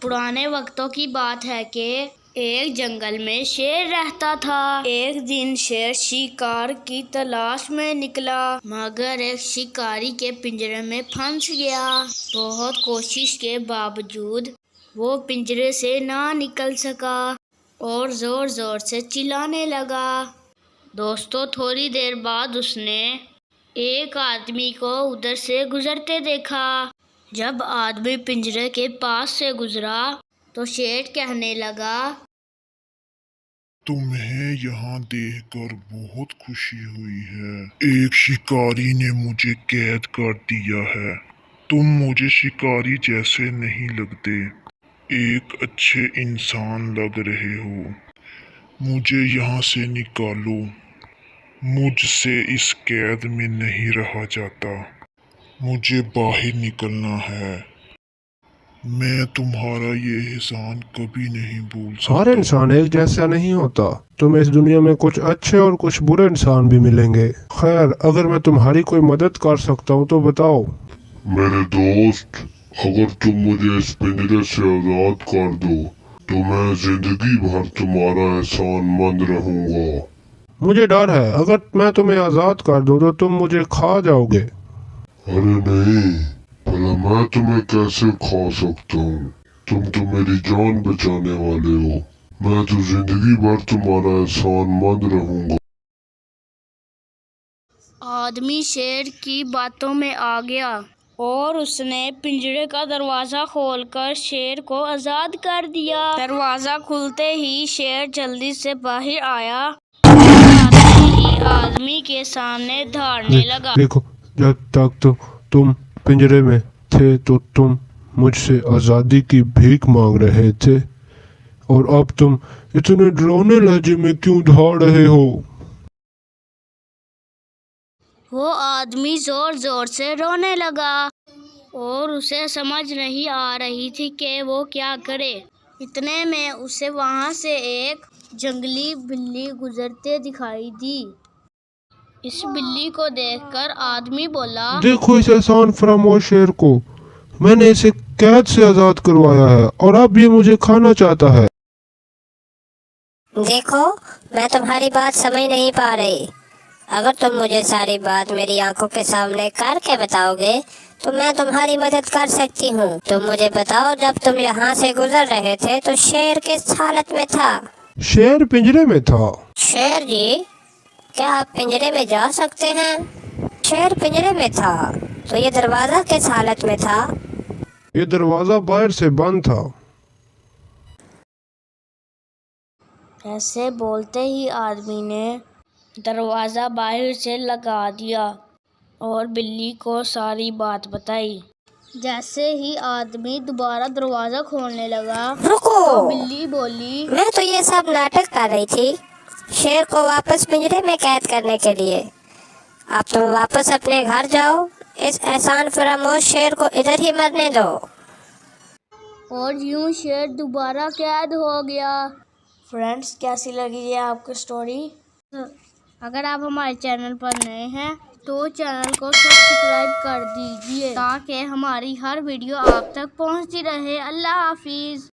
پرانے وقتوں کی بات ہے کہ ایک جنگل میں شیر رہتا تھا۔ ایک دن شیر شکار کی تلاش میں نکلا، مگر ایک شکاری کے پنجرے میں پھنس گیا۔ بہت کوشش کے باوجود وہ پنجرے سے نہ نکل سکا اور زور زور سے چلانے لگا۔ دوستو، تھوڑی دیر بعد اس نے ایک آدمی کو ادھر سے گزرتے دیکھا۔ جب آدمی پنجرے کے پاس سے گزرا تو شیر کہنے لگا، تمہیں یہاں دیکھ کر بہت خوشی ہوئی ہے۔ ایک شکاری نے مجھے قید کر دیا ہے۔ تم مجھے شکاری جیسے نہیں لگتے، ایک اچھے انسان لگ رہے ہو۔ مجھے یہاں سے نکالو، مجھ سے اس قید میں نہیں رہا جاتا، مجھے باہر نکلنا ہے۔ میں تمہارا یہ احسان کبھی نہیں بھول سکتا۔ ہر انسان ایک جیسا نہیں ہوتا، تمہیں اس دنیا میں کچھ اچھے اور کچھ برے انسان بھی ملیں گے۔ خیر، اگر میں تمہاری کوئی مدد کر سکتا ہوں تو بتاؤ۔ میرے دوست، اگر تم مجھے اس پنجرے سے آزاد کر دو تو میں زندگی بھر تمہارا احسان مند رہوں گا۔ مجھے ڈر ہے اگر میں تمہیں آزاد کر دوں تو تم مجھے کھا جاؤ گے۔ ارے نہیں، بھلا میں تمہیں کیسے کھا سکتا ہوں؟ تم تو میری جان بچانے والے ہو۔ میں تو زندگی بھر تمہارا احسان مند رہوں گا۔ آدمی شیر کی باتوں میں آ گیا اور اس نے پنجرے کا دروازہ کھول کر شیر کو آزاد کر دیا۔ دروازہ کھلتے ہی شیر جلدی سے باہر آیا اور آدمی کے سامنے دھاڑنے لگا۔ دیکھو، جب تک تو تم پنجرے میں تھے تو تم مجھ سے آزادی کی بھیک مانگ رہے تھے، اور اب تم اتنے ڈراؤنے لہجے میں کیوں دھاڑ رہے ہو؟ وہ آدمی زور زور سے رونے لگا اور اسے سمجھ نہیں آ رہی تھی کہ وہ کیا کرے۔ اتنے میں اسے وہاں سے ایک جنگلی بلی گزرتے دکھائی دی۔ اس بلی کو دیکھ کر آدمی بولا، دیکھو اس احسان فراموش شیر کو، میں نے اسے قید سے آزاد کروایا ہے اور اب یہ مجھے کھانا چاہتا ہے۔ دیکھو، میں تمہاری بات سمجھ نہیں پا رہی۔ اگر تم مجھے ساری بات میری آنکھوں کے سامنے کر کے بتاؤ گے تو میں تمہاری مدد کر سکتی ہوں۔ تم مجھے بتاؤ، جب تم یہاں سے گزر رہے تھے تو شیر کس حالت میں تھا؟ شیر پنجرے میں تھا۔ شیر جی، کیا آپ پنجرے میں جا سکتے ہیں؟ شیر پنجرے میں تھا تو یہ دروازہ کس حالت میں تھا؟ یہ دروازہ باہر سے بند تھا۔ ایسے بولتے ہی آدمی نے دروازہ باہر سے لگا دیا اور بلی کو ساری بات بتائی۔ جیسے ہی آدمی دوبارہ دروازہ کھولنے لگا رکو، تو بلی بولی، میں تو یہ سب ناٹک کر رہی تھی شیر کو واپس پنجرے میں قید کرنے کے لیے۔ اب تم واپس اپنے گھر جاؤ، اس احسان فراموش شیر کو ادھر ہی مرنے دو۔ اور یوں شیر دوبارہ قید ہو گیا۔ فرینڈز، کیسی لگی یہ آپ کی سٹوری؟ اگر آپ ہمارے چینل پر نئے ہیں تو چینل کو سبسکرائب کر دیجئے تاکہ ہماری ہر ویڈیو آپ تک پہنچتی رہے۔ اللہ حافظ۔